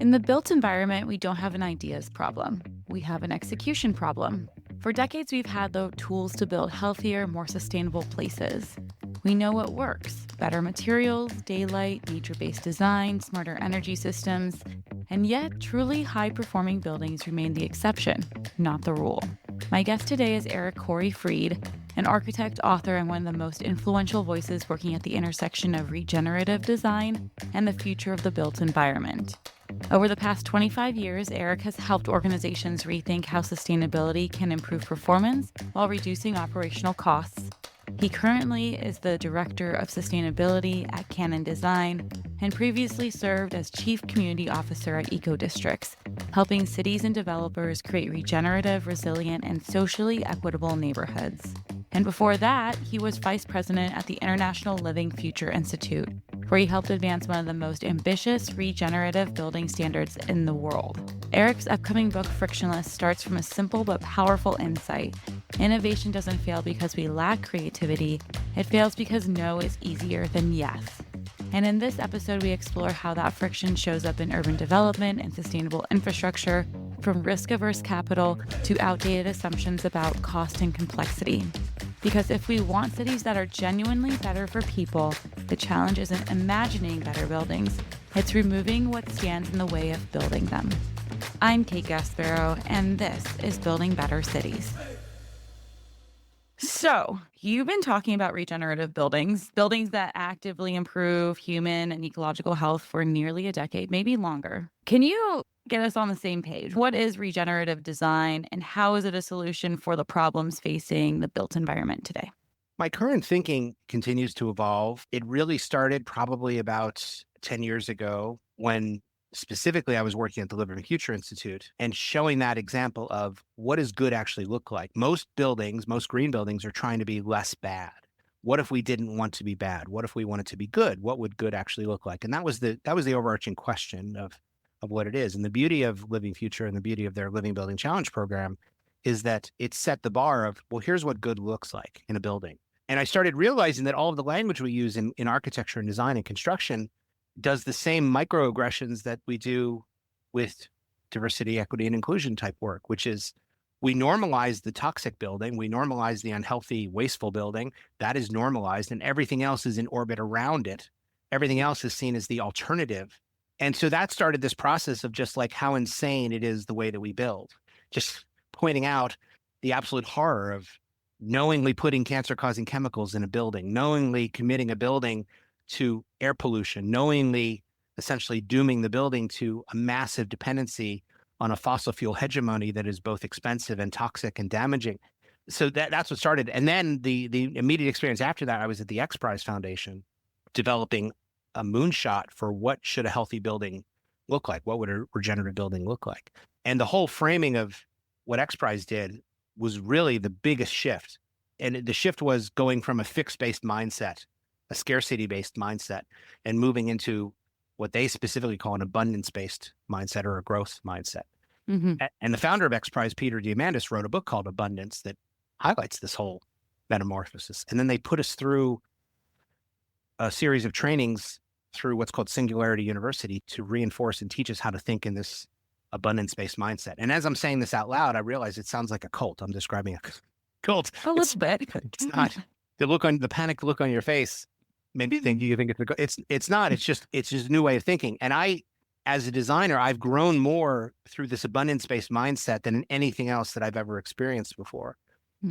In the built environment, we don't have an ideas problem. We have an execution problem. For decades, we've had the tools to build healthier, more sustainable places. We know what works: better materials, daylight, nature based design, smarter energy systems. And yet, truly high performing buildings remain the exception, not the rule. My guest today is Eric Fried, an architect, author, and one of the most influential voices working at the intersection of regenerative design and the future of the built environment. Over the past 25 years, Eric has helped organizations rethink how sustainability can improve performance while reducing operational costs. He currently is the Director of Sustainability at Canon Design and previously served as Chief Community Officer at Eco Districts, helping cities and developers create regenerative, resilient, and socially equitable neighborhoods. And before that, he was Vice President at the International Living Future Institute, where he helped advance one of the most ambitious regenerative building standards in the world. Eric's upcoming book, Frictionless, starts from a simple but powerful insight. Innovation doesn't fail because we lack creativity. It fails because no is easier than yes. And in this episode, we explore how that friction shows up in urban development and sustainable infrastructure, from risk-averse capital to outdated assumptions about cost and complexity. Because if we want cities that are genuinely better for people, the challenge isn't imagining better buildings, it's removing what stands in the way of building them. I'm Kate Gasparro, and this is Building Better Cities. So, you've been talking about regenerative buildings that actively improve human and ecological health for nearly a decade, maybe longer. Can you get us on the same page? What is regenerative design, and how is it a solution for the problems facing the built environment today? My current thinking continues to evolve. It really started probably about 10 years ago when specifically I was working at the Living Future Institute and showing that example of what does good actually look like. Most buildings, most green buildings are trying to be less bad. What if we didn't want to be bad? What if we wanted to be good? What would good actually look like? And that was the overarching question of what it is. And the beauty of Living Future and the beauty of their Living Building Challenge program is that it set the bar of, well, here's what good looks like in a building. And I started realizing that all of the language we use in architecture and design and construction does the same microaggressions that we do with diversity, equity, and inclusion type work, which is we normalize the toxic building, we normalize the unhealthy, wasteful building. That is normalized, and everything else is in orbit around it. Everything else is seen as the alternative. And so that started this process of just like how insane it is the way that we build, just pointing out the absolute horror of knowingly putting cancer-causing chemicals in a building, knowingly committing a building to air pollution, knowingly essentially dooming the building to a massive dependency on a fossil fuel hegemony that is both expensive and toxic and damaging. So that's what started. And then the immediate experience after that, I was at the X Prize Foundation developing a moonshot for what should a healthy building look like? What would a regenerative building look like? And the whole framing of what X Prize did was really the biggest shift. And the shift was going from a fixed-based mindset, a scarcity-based mindset, and moving into what they specifically call an abundance-based mindset or a growth mindset. Mm-hmm. And the founder of X Prize, Peter Diamandis, wrote a book called Abundance that highlights this whole metamorphosis. And then they put us through a series of trainings through what's called Singularity University to reinforce and teach us how to think in this abundance-based mindset. And as I'm saying this out loud, I realize it sounds like a cult. I'm describing a cult. A little bit. It's not. The panicked look on your face maybe you think it's not. It's just a new way of thinking. And I, as a designer, I've grown more through this abundance-based mindset than in anything else that I've ever experienced before,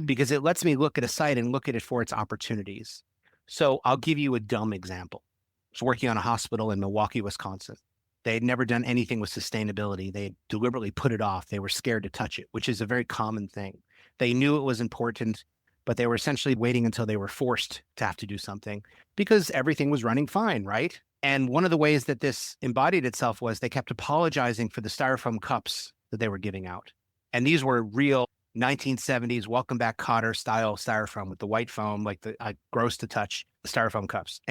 because it lets me look at a site and look at it for its opportunities. So I'll give you a dumb example. I was working on a hospital in Milwaukee, Wisconsin. They had never done anything with sustainability. They deliberately put it off. They were scared to touch it, which is a very common thing. They knew it was important, but they were essentially waiting until they were forced to have to do something because everything was running fine, right? And one of the ways that this embodied itself was they kept apologizing for the styrofoam cups that they were giving out. And these were real 1970s Welcome Back Kotter style styrofoam with the white foam, like the gross to touch styrofoam cups.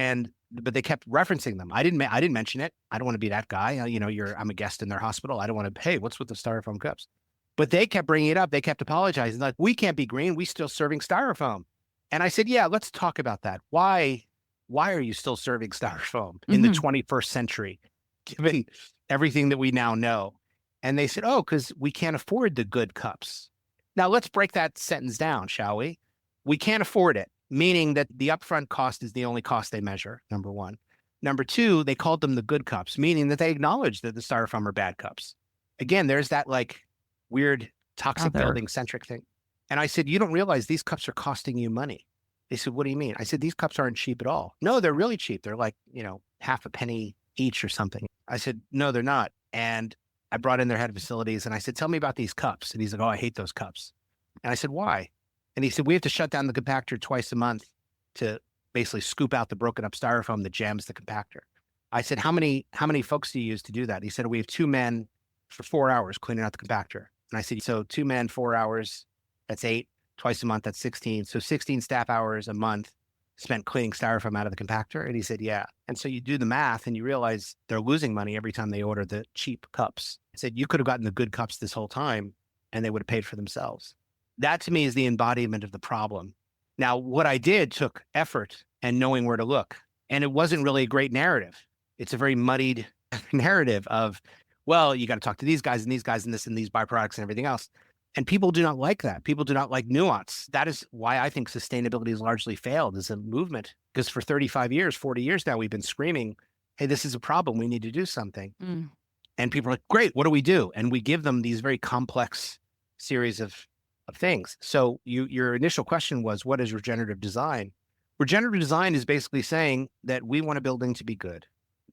But they kept referencing them. I didn't mention it. I don't want to be that guy. I'm a guest in their hospital. I don't want to, hey, what's with the styrofoam cups? But they kept bringing it up. They kept apologizing. Like, we can't be green. We still serving styrofoam. And I said, yeah, let's talk about that. Why are you still serving styrofoam in the 21st century? given everything that we now know. And they said, oh, because we can't afford the good cups. Now let's break that sentence down, shall we? We can't afford it, meaning that the upfront cost is the only cost they measure, number one. Number two, they called them the good cups, meaning that they acknowledged that the styrofoam are bad cups. Again, there's that like weird toxic building centric thing. And I said, you don't realize these cups are costing you money. They said, what do you mean? I said, these cups aren't cheap at all. No, they're really cheap. They're like, half a penny each or something. I said, no, they're not. And I brought in their head of facilities and I said, tell me about these cups. And he's like, oh, I hate those cups. And I said, why? And he said, we have to shut down the compactor twice a month to basically scoop out the broken up styrofoam that jams the compactor. I said, how many folks do you use to do that? He said, we have 2 men for 4 hours cleaning out the compactor. And I said, so 2 men, 4 hours, that's 8. Twice a month, that's 16. So 16 staff hours a month spent cleaning styrofoam out of the compactor. And he said, yeah. And so you do the math and you realize they're losing money every time they order the cheap cups. I said, you could have gotten the good cups this whole time and they would have paid for themselves. That to me is the embodiment of the problem. Now, what I did took effort and knowing where to look. And it wasn't really a great narrative. It's a very muddied narrative of, well, you got to talk to these guys and this and these byproducts and everything else. And people do not like that. People do not like nuance. That is why I think sustainability has largely failed as a movement. Because for 35 years, 40 years now, we've been screaming, hey, this is a problem. We need to do something. And people are like, great, what do we do? And we give them these very complex series of things. So your initial question was, what is regenerative design? Regenerative design is basically saying that we want a building to be good.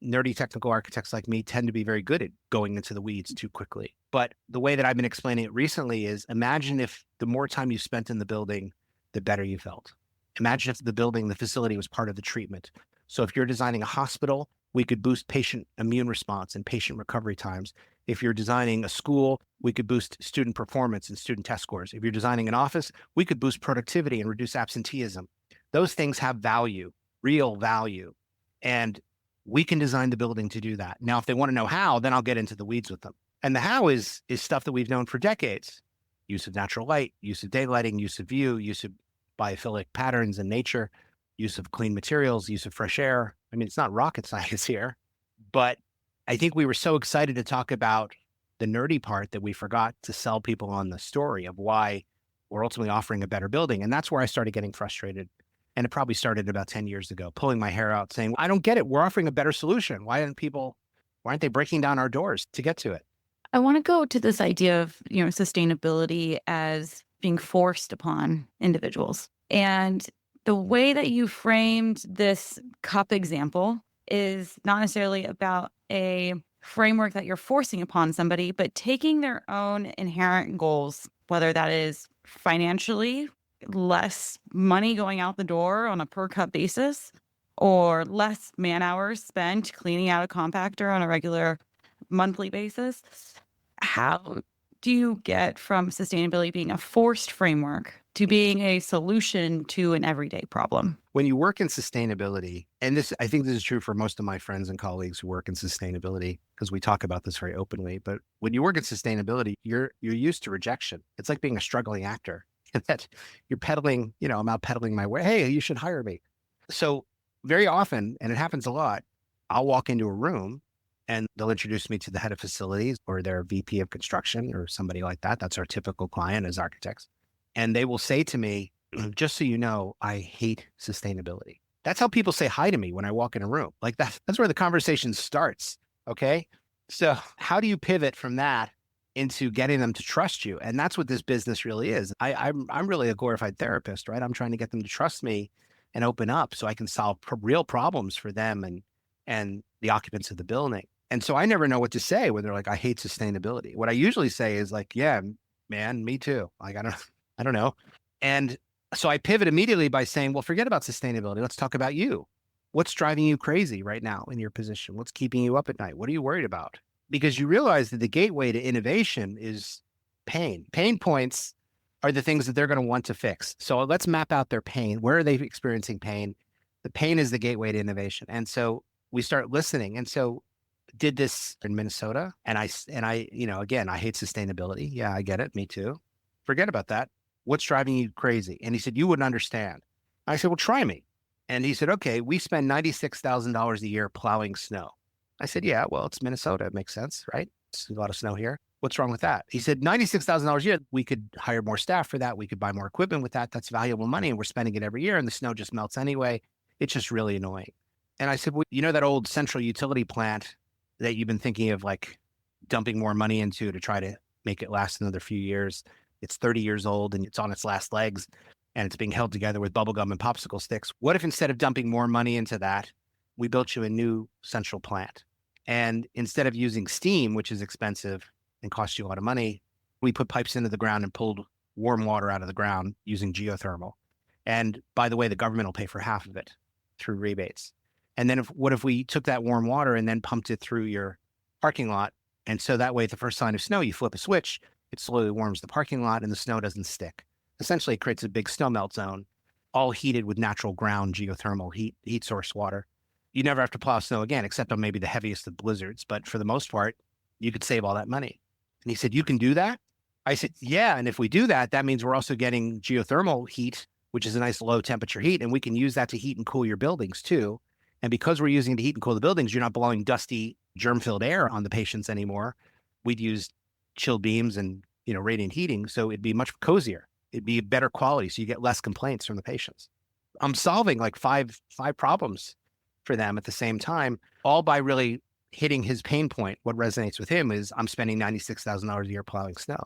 Nerdy technical architects like me tend to be very good at going into the weeds too quickly. But the way that I've been explaining it recently is imagine if the more time you spent in the building, the better you felt. Imagine if the facility was part of the treatment. So if you're designing a hospital, we could boost patient immune response and patient recovery times. If you're designing a school, we could boost student performance and student test scores. If you're designing an office, we could boost productivity and reduce absenteeism. Those things have value, real value. And we can design the building to do that. Now, if they want to know how, then I'll get into the weeds with them. And the how is stuff that we've known for decades. Use of natural light, use of daylighting, use of view, use of biophilic patterns in nature, use of clean materials, use of fresh air. I mean, it's not rocket science here, but I think we were so excited to talk about the nerdy part that we forgot to sell people on the story of why we're ultimately offering a better building. And that's where I started getting frustrated. And it probably started about 10 years ago, pulling my hair out saying, I don't get it. We're offering a better solution. Why aren't they breaking down our doors to get to it? I want to go to this idea of, sustainability as being forced upon individuals. And the way that you framed this cup example is not necessarily about a framework that you're forcing upon somebody, but taking their own inherent goals, whether that is financially, less money going out the door on a per cup basis, or less man hours spent cleaning out a compactor on a regular monthly basis. How do you get from sustainability being a forced framework to being a solution to an everyday problem? When you work in sustainability, and I think this is true for most of my friends and colleagues who work in sustainability, because we talk about this very openly, but when you work in sustainability, you're used to rejection. It's like being a struggling actor. That you're peddling, I'm out peddling my way. Hey, you should hire me. So very often, and it happens a lot, I'll walk into a room and they'll introduce me to the head of facilities or their VP of construction or somebody like that. That's our typical client as architects. And they will say to me, just so you know, I hate sustainability. That's how people say hi to me when I walk in a room. Like that's where the conversation starts. Okay. So how do you pivot from that into getting them to trust you? And that's what this business really is. I'm really a glorified therapist, right? I'm trying to get them to trust me and open up so I can solve real problems for them and the occupants of the building. And so I never know what to say when they're like, I hate sustainability. What I usually say is like, yeah, man, me too. Like, I don't know. And so I pivot immediately by saying, well, forget about sustainability. Let's talk about you. What's driving you crazy right now in your position? What's keeping you up at night? What are you worried about? Because you realize that the gateway to innovation is pain. Pain points are the things that they're going to want to fix. So let's map out their pain. Where are they experiencing pain? The pain is the gateway to innovation. And so we start listening. And so did this in Minnesota. And I, again, I hate sustainability. Yeah, I get it. Me too. Forget about that. What's driving you crazy? And he said, you wouldn't understand. I said, well, try me. And he said, okay, we spend $96,000 a year plowing snow. I said, yeah, well, it's Minnesota. It makes sense, right? It's a lot of snow here. What's wrong with that? He said, $96,000 a year. We could hire more staff for that. We could buy more equipment with that. That's valuable money. And we're spending it every year. And the snow just melts anyway. It's just really annoying. And I said, well, you know, that old central utility plant that you've been thinking of like dumping more money into to try to make it last another few years. It's 30 years old and it's on its last legs and it's being held together with bubblegum and popsicle sticks. What if instead of dumping more money into that, we built you a new central plant? And instead of using steam, which is expensive and costs you a lot of money, we put pipes into the ground and pulled warm water out of the ground using geothermal. And by the way, the government will pay for half of it through rebates. And then what if we took that warm water and then pumped it through your parking lot? And so that way, at the first sign of snow, you flip a switch, it slowly warms the parking lot and the snow doesn't stick. Essentially, it creates a big snow melt zone, all heated with natural ground geothermal heat source water. You never have to plow snow again, except on maybe the heaviest of blizzards. But for the most part, you could save all that money. And he said, you can do that? I said, yeah. And if we do that, that means we're also getting geothermal heat, which is a nice low temperature heat. And we can use that to heat and cool your buildings too. And because we're using it to heat and cool the buildings, you're not blowing dusty, germ-filled air on the patients anymore. We'd use chilled beams and, radiant heating. So it'd be much cozier. It'd be better quality. So you get less complaints from the patients. I'm solving like five problems for them at the same time, all by really hitting his pain point. What resonates with him is I'm spending $96,000 a year plowing snow.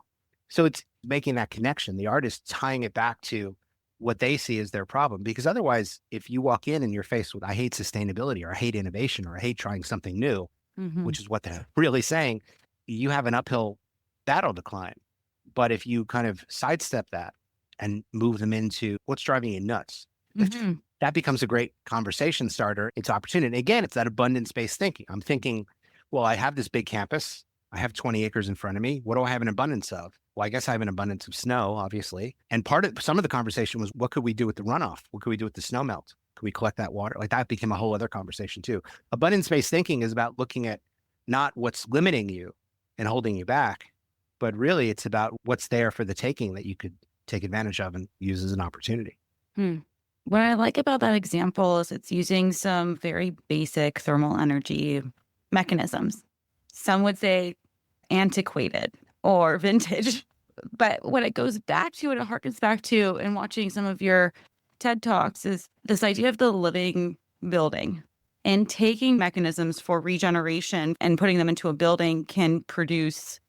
So it's making that connection. The artist tying it back to what they see as their problem. Because otherwise, if you walk in and you're faced with, I hate sustainability or I hate innovation or I hate trying something new, which is what they're really saying, you have an uphill battle to climb. But if you kind of sidestep that and move them into what's driving you nuts, that becomes a great conversation starter. It's opportunity. And again, it's that abundance-based thinking. I'm thinking, well, I have this big campus. I have 20 acres in front of me. What do I have an abundance of? Well, I guess I have an abundance of snow, obviously. And some of the conversation was, what could we do with the runoff? What could we do with the snow melt? Could we collect that water? Like that became a whole other conversation too. Abundance-based thinking is about looking at not what's limiting you and holding you back, but really it's about what's there for the taking that you could take advantage of and use as an opportunity. What I like about that example is it's using some very basic thermal energy mechanisms. Some would say antiquated or vintage. But what it goes back to, and it harkens back to in watching some of your TED Talks, is this idea of the living building. And taking mechanisms for regeneration and putting them into a building can produce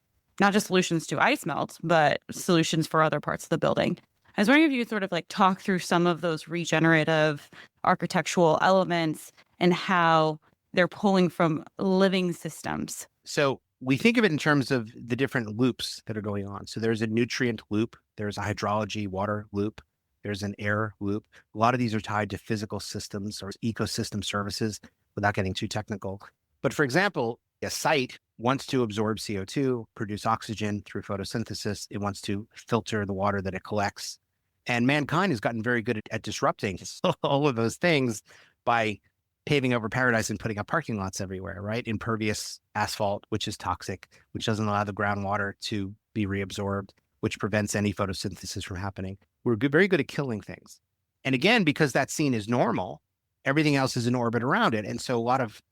not just solutions to ice melt, but solutions for other parts of the building. I was wondering if you could sort of like talk through some of those regenerative architectural elements and how they're pulling from living systems. So we think of it in terms of the different loops that are going on. So there's a nutrient loop, there's a hydrology water loop, there's an air loop. A lot of these are tied to physical systems or ecosystem services without getting too technical. But for example, a site wants to absorb CO2, produce oxygen through photosynthesis. It wants to filter the water that it collects. And mankind has gotten very good at disrupting all of those things by paving over paradise and putting up parking lots everywhere, right? Impervious asphalt, which is toxic, which doesn't allow the groundwater to be reabsorbed, which prevents any photosynthesis from happening. We're very good at killing things. And again, because that scene is normal, everything else is in orbit around it. And so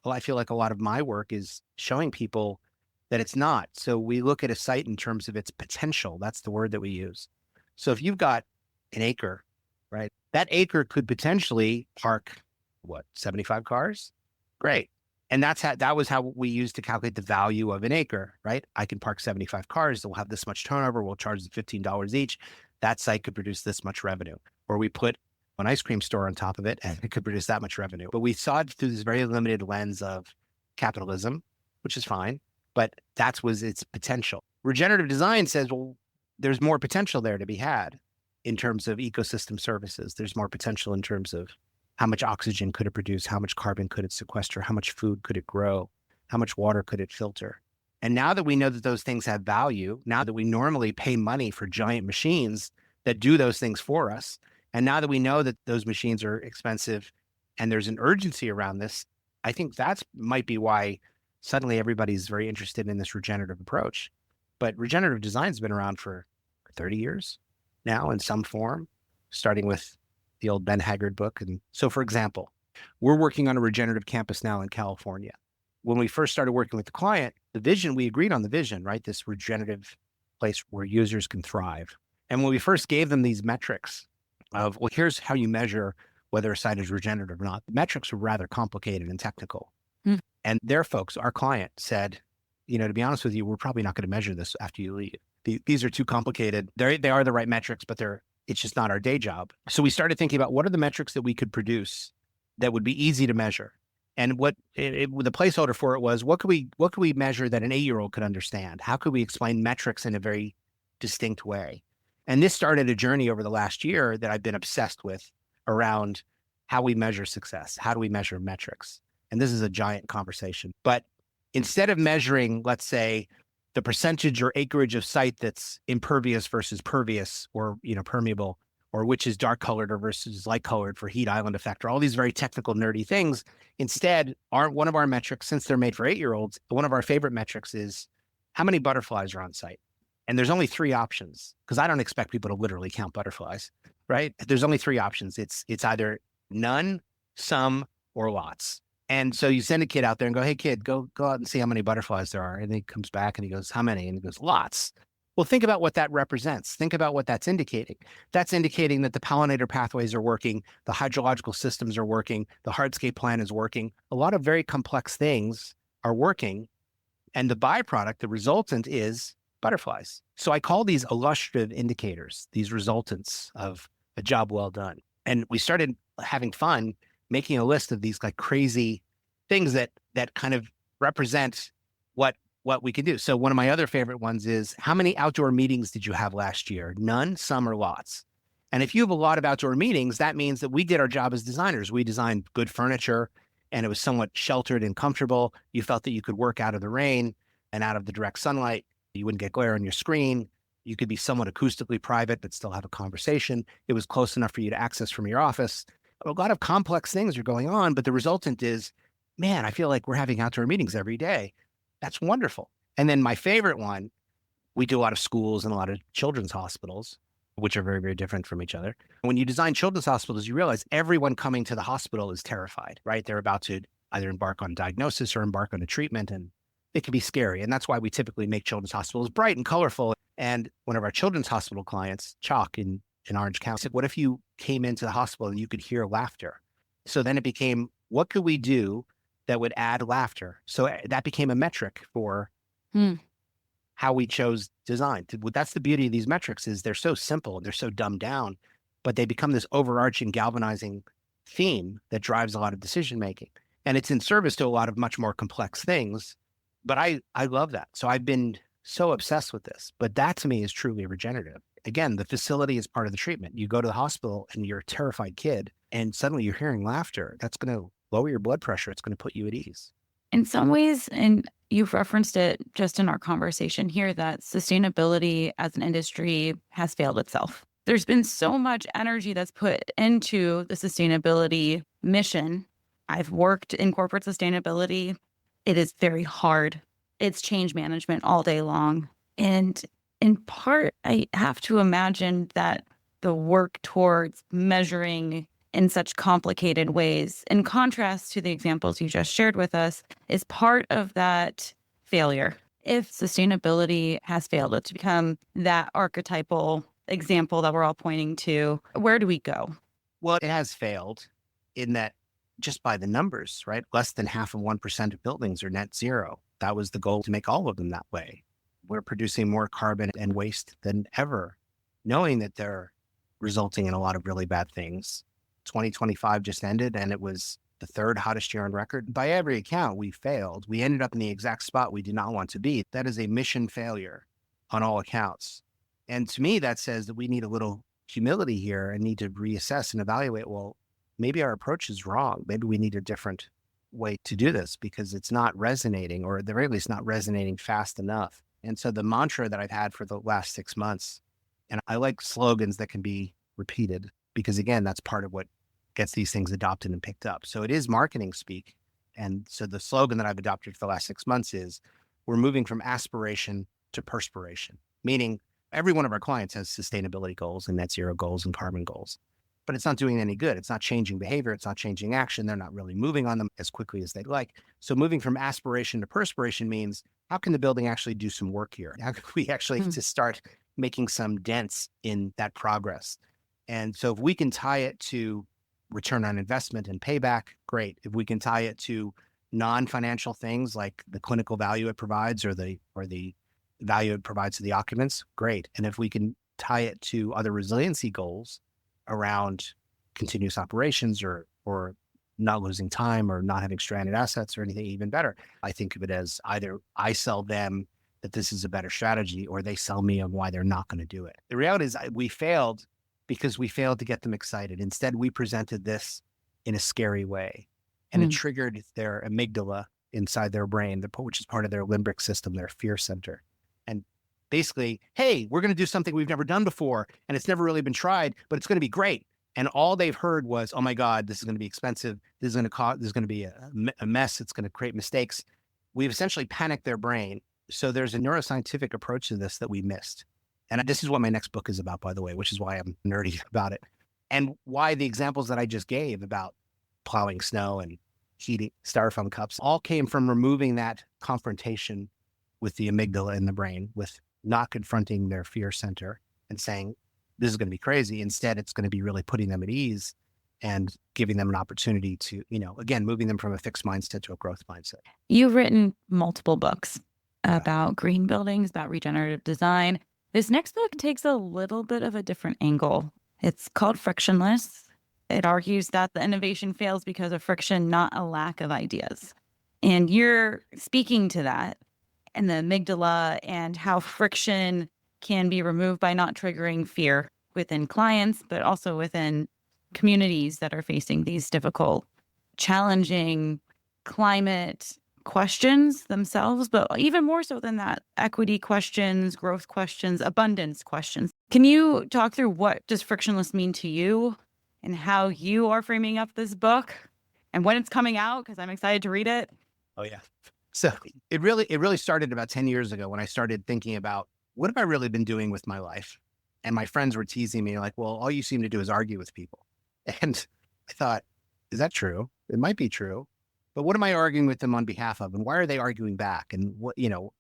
I feel like a lot of my work is showing people that it's not. So we look at a site in terms of its potential. That's the word that we use. So if you've got an acre, right? That acre could potentially park 75 cars? Great. And that was how we used to calculate the value of an acre, right? I can park 75 cars. They'll have this much turnover. We'll charge them $15 each. That site could produce this much revenue. Or we put an ice cream store on top of it and it could produce that much revenue. But we saw it through this very limited lens of capitalism, which is fine, but that was its potential. Regenerative design says, well, there's more potential there to be had in terms of ecosystem services. There's more potential in terms of how much oxygen could it produce? How much carbon could it sequester? How much food could it grow? How much water could it filter? And now that we know that those things have value, now that we normally pay money for giant machines that do those things for us, and now that we know that those machines are expensive and there's an urgency around this, I think that's might be why suddenly everybody's very interested in this regenerative approach. But regenerative design has been around for 30 years now in some form, starting with the old Ben Haggard book. And so, for example, we're working on a regenerative campus now in California. when we first started working with the client, the vision, we agreed on the vision, right? This regenerative place where users can thrive. And when we first gave them these metrics of, well, here's how you measure whether a site is regenerative or not, the metrics were rather complicated and technical. Mm. And their folks, our client, said, to be honest with you, we're probably not going to measure this after you leave. These are too complicated. They are the right metrics, but it's just not our day job. So we started thinking about what are the metrics that we could produce that would be easy to measure. And what the placeholder for it was, what could we measure that an 8-year-old could understand? How could we explain metrics in a very distinct way? And this started a journey over the last year that I've been obsessed with around how we measure success. How do we measure metrics? And this is a giant conversation. But instead of measuring, let's say, the percentage or acreage of site that's impervious versus pervious or, permeable, or which is dark colored or versus light colored for heat island effect, or all these very technical, nerdy things. Instead, one of our metrics, since they're made for 8-year-olds, one of our favorite metrics is how many butterflies are on site. And there's only 3 options, because I don't expect people to literally count butterflies, right? There's only 3 options. It's either none, some, or lots. And so you send a kid out there and go, hey, kid, go out and see how many butterflies there are. And then he comes back and he goes, how many? And he goes, lots. Well, think about what that represents. Think about what that's indicating. That's indicating that the pollinator pathways are working, the hydrological systems are working, the hardscape plan is working. A lot of very complex things are working. And the byproduct, the resultant, is butterflies. So I call these illustrative indicators, these resultants of a job well done. And we started having fun making a list of these like crazy things that kind of represent what we can do. So one of my other favorite ones is, how many outdoor meetings did you have last year? None, some, or lots. And if you have a lot of outdoor meetings, that means that we did our job as designers. We designed good furniture and it was somewhat sheltered and comfortable. You felt that you could work out of the rain and out of the direct sunlight. You wouldn't get glare on your screen. You could be somewhat acoustically private, but still have a conversation. It was close enough for you to access from your office. A lot of complex things are going on, but the resultant is, man, I feel like we're having outdoor meetings every day. That's wonderful. And then my favorite one, we do a lot of schools and a lot of children's hospitals, which are very, very different from each other. When you design children's hospitals, you realize everyone coming to the hospital is terrified, right? They're about to either embark on diagnosis or embark on a treatment, and it can be scary. And that's why we typically make children's hospitals bright and colorful. And one of our children's hospital clients, Chalk in Orange County, said, what if you came into the hospital and you could hear laughter? So then it became, what could we do that would add laughter? So that became a metric for how we chose design. That's the beauty of these metrics, is they're so simple, they're so dumbed down, but they become this overarching galvanizing theme that drives a lot of decision making. And it's in service to a lot of much more complex things. But I love that. So I've been so obsessed with this. But that to me is truly regenerative. Again, the facility is part of the treatment. You go to the hospital and you're a terrified kid, and suddenly you're hearing laughter. That's going to lower your blood pressure. It's going to put you at ease. In some ways, and you've referenced it just in our conversation here, that sustainability as an industry has failed itself. There's been so much energy that's put into the sustainability mission. I've worked in corporate sustainability. It is very hard. It's change management all day long. And in part, I have to imagine that the work towards measuring in such complicated ways, in contrast to the examples you just shared with us, is part of that failure. If sustainability has failed it to become that archetypal example that we're all pointing to, where do we go? Well, it has failed in that, just by the numbers, right? Less than 0.5% of buildings are net zero. That was the goal, to make all of them that way. We're producing more carbon and waste than ever, knowing that they're resulting in a lot of really bad things. 2025 just ended, and it was the 3rd hottest year on record. By every account, we failed. We ended up in the exact spot we did not want to be. That is a mission failure on all accounts. And to me, that says that we need a little humility here and need to reassess and evaluate, well, maybe our approach is wrong. Maybe we need a different way to do this, because it's not resonating, or at the very least not resonating fast enough. And so the mantra that I've had for the last 6 months, and I like slogans that can be repeated, because again, that's part of what gets these things adopted and picked up. So it is marketing speak. And so the slogan that I've adopted for the last 6 months is, we're moving from aspiration to perspiration, meaning every one of our clients has sustainability goals and net zero goals and carbon goals. but it's not doing any good. It's not changing behavior. It's not changing action. They're not really moving on them as quickly as they'd like. So moving from aspiration to perspiration means, how can the building actually do some work here? How can we actually just start making some dents in that progress? And so if we can tie it to return on investment and payback, great. If we can tie it to non-financial things like the clinical value it provides or the value it provides to the occupants, great. And if we can tie it to other resiliency goals around continuous operations or not losing time or not having stranded assets or anything, even better. I think of it as either I sell them that this is a better strategy, or they sell me on why they're not going to do it. The reality is we failed because we failed to get them excited. Instead, we presented this in a scary way, and it triggered their amygdala inside their brain, which is part of their limbic system, their fear center. And basically, hey, we're going to do something we've never done before, and it's never really been tried, but it's going to be great. And all they've heard was, oh my God, this is going to be expensive. This is going to cost, this is going to be a mess. It's going to create mistakes. We've essentially panicked their brain. So there's a neuroscientific approach to this that we missed. And this is what my next book is about, by the way, which is why I'm nerdy about it. And why the examples that I just gave about plowing snow and heating styrofoam cups all came from removing that confrontation with the amygdala in the brain, with not confronting their fear center and saying, this is going to be crazy. Instead, it's going to be really putting them at ease and giving them an opportunity to, again, moving them from a fixed mindset to a growth mindset. You've written multiple books about green buildings, about regenerative design. This next book takes a little bit of a different angle. It's called Frictionless. It argues that the innovation fails because of friction, not a lack of ideas. And you're speaking to that and the amygdala and how friction can be removed by not triggering fear within clients, but also within communities that are facing these difficult, challenging climate questions themselves, but even more so than that, equity questions, growth questions, abundance questions. Can you talk through what does Frictionless mean to you and how you are framing up this book and when it's coming out? Because I'm excited to read it. Oh, yeah. So it really started about 10 years ago when I started thinking about, what have I really been doing with my life? And my friends were teasing me like, well, all you seem to do is argue with people. And I thought, is that true? It might be true, but what am I arguing with them on behalf of? And why are they arguing back? And what, so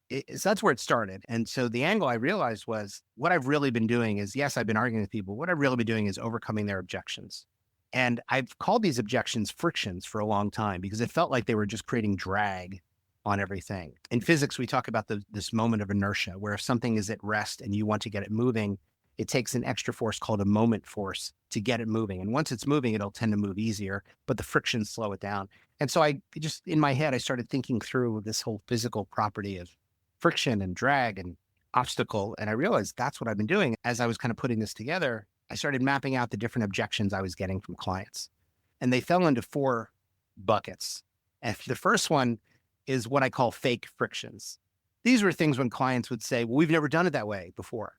that's where it started. And so the angle I realized was, what I've really been doing is, yes, I've been arguing with people. What I've really been doing is overcoming their objections. And I've called these objections frictions for a long time because it felt like they were just creating drag on everything. In physics, we talk about this moment of inertia, where if something is at rest and you want to get it moving, it takes an extra force called a moment force to get it moving. And once it's moving, it'll tend to move easier, but the frictions slow it down. And so I just, in my head, I started thinking through this whole physical property of friction and drag and obstacle. And I realized that's what I've been doing. As I was kind of putting this together, I started mapping out the different objections I was getting from clients. And they fell into 4 buckets. And the first one is what I call fake frictions. These were things when clients would say, well, we've never done it that way before.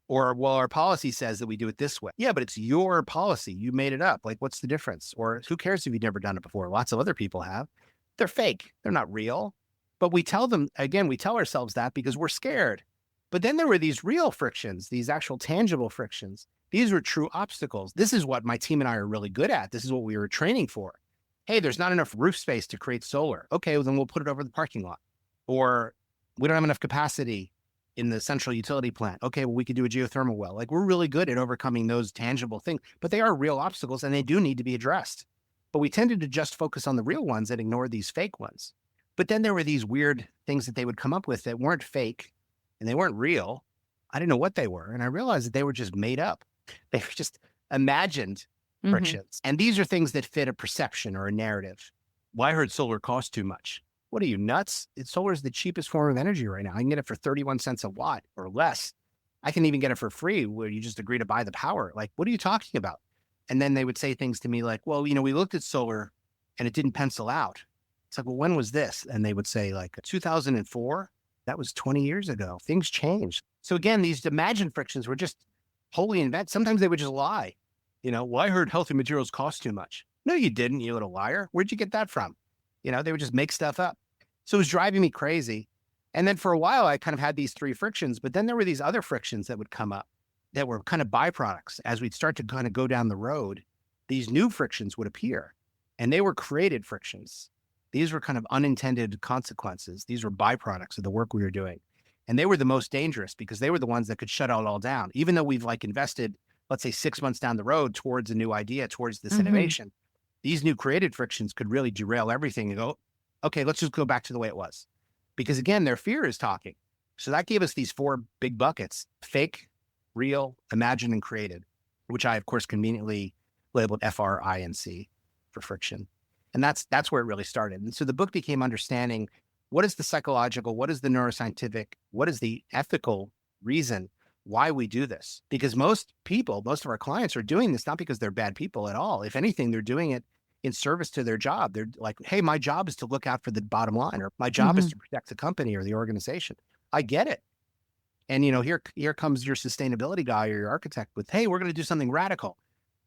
Or, well, our policy says that we do it this way. Yeah, but it's your policy. You made it up. Like, what's the difference? Or who cares if you've never done it before? Lots of other people have. They're fake. They're not real. But we tell them, again, we tell ourselves that because we're scared. But then there were these real frictions, these actual tangible frictions. These were true obstacles. This is what my team and I are really good at. This is what we were training for. Hey, there's not enough roof space to create solar. Okay, well, then we'll put it over the parking lot. Or we don't have enough capacity in the central utility plant. Okay, well, we could do a geothermal well. Like, we're really good at overcoming those tangible things, but they are real obstacles and they do need to be addressed. But we tended to just focus on the real ones and ignore these fake ones. But then there were these weird things that they would come up with that weren't fake and they weren't real. I didn't know what they were. And I realized that they were just made up. They were just imagined frictions. And these are things that fit a perception or a narrative. Well, I heard solar costs too much. What are you, nuts? Solar is the cheapest form of energy right now. I can get it for 31 cents a watt or less. I can even get it for free where you just agree to buy the power. Like, what are you talking about? And then they would say things to me like, well, we looked at solar and it didn't pencil out. It's like, well, when was this? And they would say like 2004. That was 20 years ago. Things changed. So again, these imagined frictions were just wholly invented. Sometimes they would just lie. Well, I heard healthy materials cost too much. No, you didn't, you little liar. Where'd you get that from? They would just make stuff up. So it was driving me crazy. And then for a while, I kind of had these 3 frictions, but then there were these other frictions that would come up that were kind of byproducts as we'd start to kind of go down the road. these new frictions would appear. And they were created frictions. These were kind of unintended consequences. These were byproducts of the work we were doing. And they were the most dangerous because they were the ones that could shut it all down. Even though we've like invested, let's say 6 months down the road towards a new idea, towards this innovation, these new created frictions could really derail everything and go, okay, let's just go back to the way it was. Because again, their fear is talking. So that gave us these 4 big buckets: fake, real, imagined, and created, which I, of course, conveniently labeled FRINC for friction. And that's where it really started. And so the book became understanding what is the psychological, what is the neuroscientific, what is the ethical reason why we do this? Because most people, most of our clients are doing this not because they're bad people at all. If anything, they're doing it in service to their job. They're like, hey, my job is to look out for the bottom line, or my job is to protect the company or the organization. I get it. And, here comes your sustainability guy or your architect with, hey, we're going to do something radical.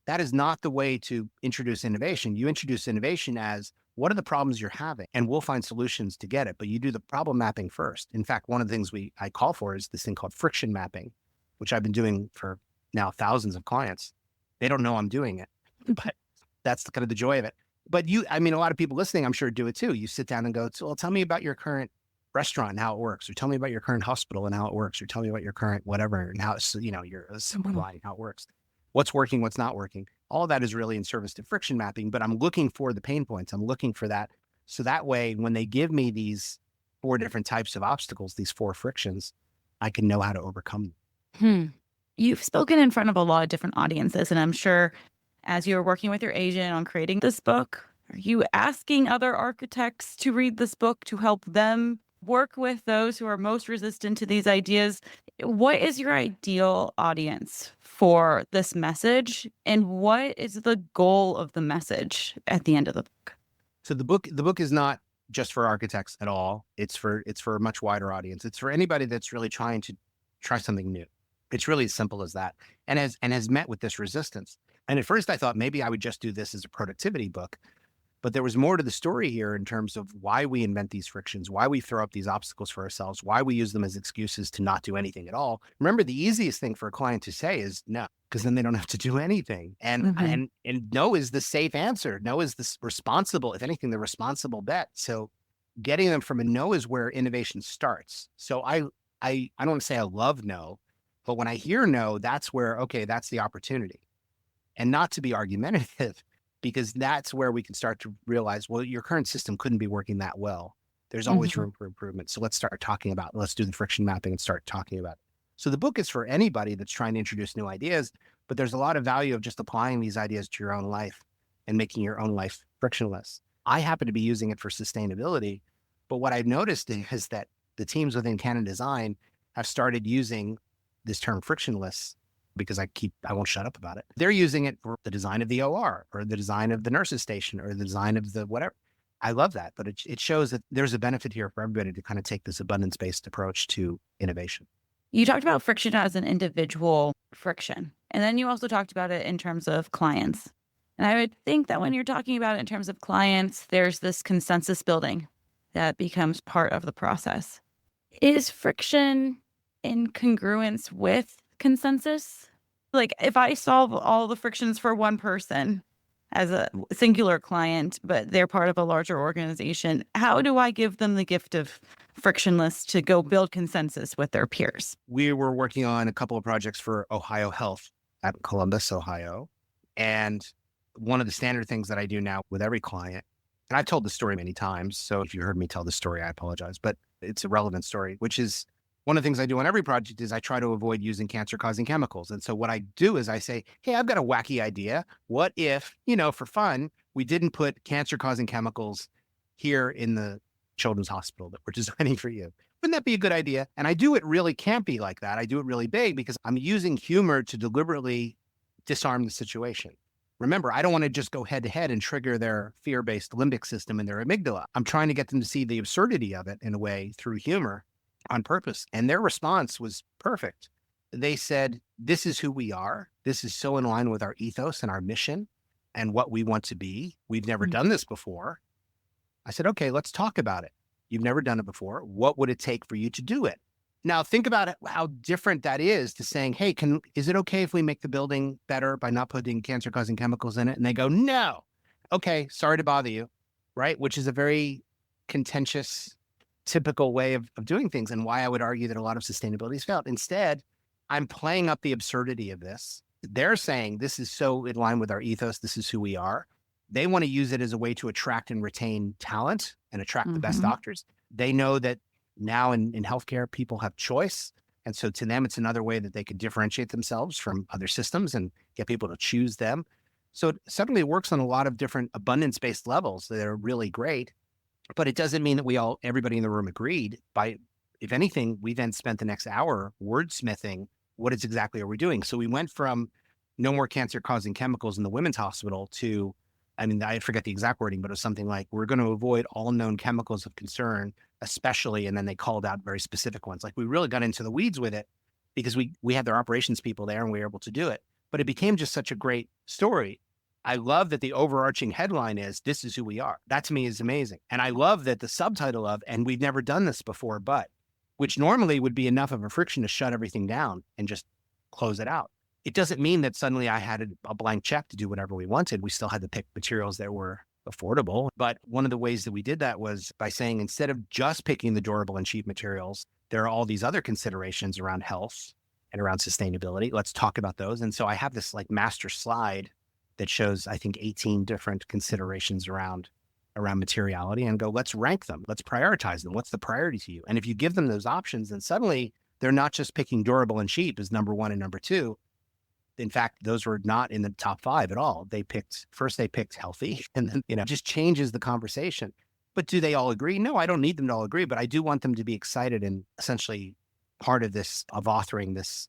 That is not the way to introduce innovation. You introduce innovation as, what are the problems you're having? And we'll find solutions to get it. But you do the problem mapping first. In fact, one of the things I call for is this thing called friction mapping, which I've been doing for now thousands of clients. They don't know I'm doing it, but that's kind of the joy of it. But a lot of people listening, I'm sure, do it too. You sit down and go, well, tell me about your current restaurant and how it works, or tell me about your current hospital and how it works, or tell me about your current whatever and how it's, you're simplifying how it works. What's working, what's not working. All of that is really in service to friction mapping, but I'm looking for the pain points. I'm looking for that. So that way, when they give me these 4 different types of obstacles, these 4 frictions, I can know how to overcome them. You've spoken in front of a lot of different audiences, and I'm sure as you're working with your agent on creating this book, are you asking other architects to read this book to help them work with those who are most resistant to these ideas? What is your ideal audience for this message, and what is the goal of the message at the end of the book? So the book is not just for architects at all. It's for a much wider audience. It's for anybody that's really trying to try something new. It's really as simple as that, and has met with this resistance. And at first I thought maybe I would just do this as a productivity book, but there was more to the story here in terms of why we invent these frictions, why we throw up these obstacles for ourselves, why we use them as excuses to not do anything at all. Remember, the easiest thing for a client to say is no, because then they don't have to do anything. And no is the safe answer. No is the responsible, if anything, the responsible bet. So getting them from a no is where innovation starts. So I don't want to say I love no, but when I hear no, that's where, okay, that's the opportunity. And not to be argumentative, because that's where we can start to realize, well, your current system couldn't be working that well. There's always room for improvement. So let's do the friction mapping and start talking about it. So the book is for anybody that's trying to introduce new ideas, but there's a lot of value of just applying these ideas to your own life and making your own life frictionless. I happen to be using it for sustainability, but what I've noticed is that the teams within Canon Design have started using this term frictionless, because I won't shut up about it. They're using it for the design of the OR, or the design of the nurse's station, or the design of the whatever. I love that, but it shows that there's a benefit here for everybody to kind of take this abundance-based approach to innovation. You talked about friction as an individual friction, and then you also talked about it in terms of clients. And I would think that when you're talking about it in terms of clients, there's this consensus building that becomes part of the process. Is friction in congruence with consensus? Like, if I solve all the frictions for one person as a singular client, but they're part of a larger organization, how do I give them the gift of frictionless to go build consensus with their peers? We were working on a couple of projects for Ohio Health at Columbus, Ohio. And one of the standard things that I do now with every client, and I've told the story many times, so if you heard me tell the story, I apologize, but it's a relevant story, which is one of the things I do on every project is I try to avoid using cancer-causing chemicals. And so what I do is I say, hey, I've got a wacky idea. What if, for fun, we didn't put cancer-causing chemicals here in the children's hospital that we're designing for you? Wouldn't that be a good idea? And I do it really campy like that. I do it really big because I'm using humor to deliberately disarm the situation. Remember, I don't want to just go head to head and trigger their fear-based limbic system and their amygdala. I'm trying to get them to see the absurdity of it in a way through humor on purpose. And their response was perfect. They said, this is who we are. This is so in line with our ethos and our mission and what we want to be. We've never done this before. I said, okay, let's talk about it. You've never done it before. What would it take for you to do it? Now, think about how different that is to saying, hey, is it okay if we make the building better by not putting cancer-causing chemicals in it? And they go, no. Okay, sorry to bother you, right? Which is a very contentious, typical way of doing things, and why I would argue that a lot of sustainability has failed. Instead, I'm playing up the absurdity of this. They're saying this is so in line with our ethos. This is who we are. They want to use it as a way to attract and retain talent and attract the best doctors. They know that now in healthcare, people have choice. And so to them, it's another way that they could differentiate themselves from other systems and get people to choose them. So it suddenly works on a lot of different abundance-based levels that are really great. But it doesn't mean that everybody in the room agreed. If anything, we then spent the next hour wordsmithing what exactly are we doing. So we went from no more cancer-causing chemicals in the women's hospital to, I forget the exact wording, but it was something like, we're going to avoid all known chemicals of concern, especially, and then they called out very specific ones. Like, we really got into the weeds with it because we had their operations people there and we were able to do it. But it became just such a great story. I love that the overarching headline is, this is who we are. That to me is amazing. And I love that the subtitle of, and we've never done this before, but, which normally would be enough of a friction to shut everything down and just close it out. It doesn't mean that suddenly I had a blank check to do whatever we wanted. We still had to pick materials that were affordable. But one of the ways that we did that was by saying, instead of just picking the durable and cheap materials, there are all these other considerations around health and around sustainability. Let's talk about those. And so I have this like master slide that shows, I think, 18 different considerations around materiality, and go, let's rank them. Let's prioritize them. What's the priority to you? And if you give them those options, then suddenly they're not just picking durable and cheap as number one and number two. In fact, those were not in the top 5 at all. They picked healthy, and then, just changes the conversation. But do they all agree? No, I don't need them to all agree, but I do want them to be excited and essentially part of authoring this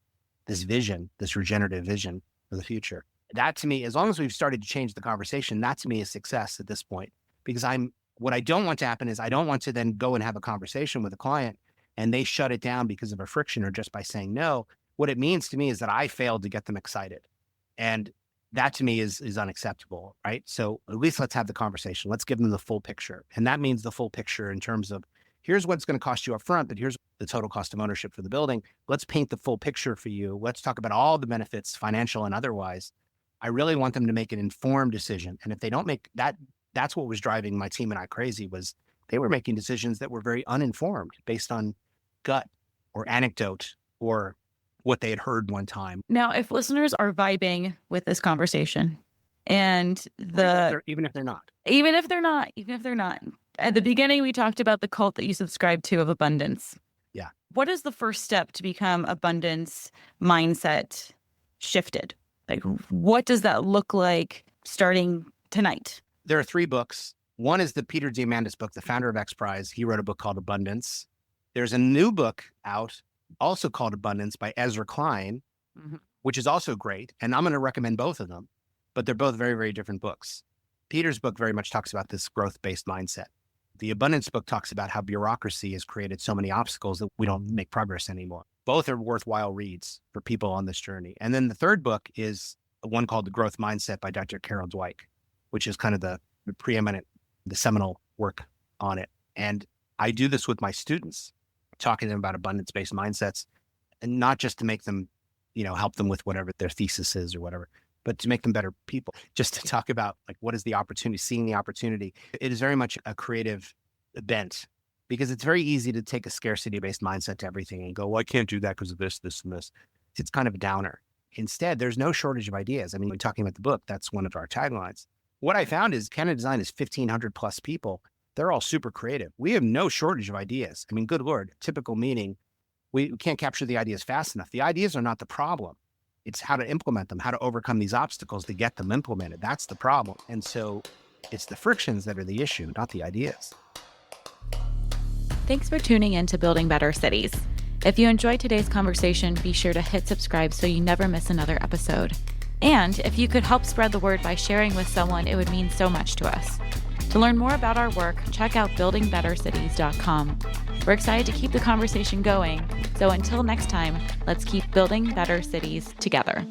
vision, this regenerative vision for the future. That to me, as long as we've started to change the conversation, that to me is success at this point. Because what I don't want to happen is I don't want to then go and have a conversation with a client and they shut it down because of a friction or just by saying no. What it means to me is that I failed to get them excited. And that to me is unacceptable, right? So at least let's have the conversation. Let's give them the full picture. And that means the full picture in terms of, here's what it's going to cost you up front, but here's the total cost of ownership for the building. Let's paint the full picture for you. Let's talk about all the benefits, financial and otherwise. I really want them to make an informed decision. And if they don't make that, that's what was driving my team and I crazy, was they were making decisions that were very uninformed based on gut or anecdote or what they had heard one time. Now, if listeners are vibing with this conversation and even if they're not, at the beginning, we talked about the cult that you subscribe to of abundance. Yeah. What is the first step to become abundance mindset shifted? Like, what does that look like starting tonight? There are 3 books. One is the Peter Diamandis book, the founder of X Prize. He wrote a book called Abundance. There's a new book out also called Abundance by Ezra Klein, which is also great. And I'm going to recommend both of them, but they're both very, very different books. Peter's book very much talks about this growth-based mindset. The Abundance book talks about how bureaucracy has created so many obstacles that we don't make progress anymore. Both are worthwhile reads for people on this journey. And then the third book is one called The Growth Mindset by Dr. Carol Dweck, which is kind of the seminal work on it. And I do this with my students, talking to them about abundance-based mindsets, and not just to make them, help them with whatever their thesis is or whatever, but to make them better people, just to talk about like, what is the opportunity, seeing the opportunity. It is very much a creative bent, because it's very easy to take a scarcity-based mindset to everything and go, well, I can't do that because of this, this, and this. It's kind of a downer. Instead, there's no shortage of ideas. I mean, we're talking about the book. That's one of our taglines. What I found is Canada Design is 1,500 plus people. They're all super creative. We have no shortage of ideas. I mean, good Lord, typical meaning, we can't capture the ideas fast enough. The ideas are not the problem. It's how to implement them, how to overcome these obstacles to get them implemented. That's the problem. And so it's the frictions that are the issue, not the ideas. Thanks for tuning in to Building Better Cities. If you enjoyed today's conversation, be sure to hit subscribe so you never miss another episode. And if you could help spread the word by sharing with someone, it would mean so much to us. To learn more about our work, check out buildingbettercities.com. We're excited to keep the conversation going. So until next time, let's keep building better cities together.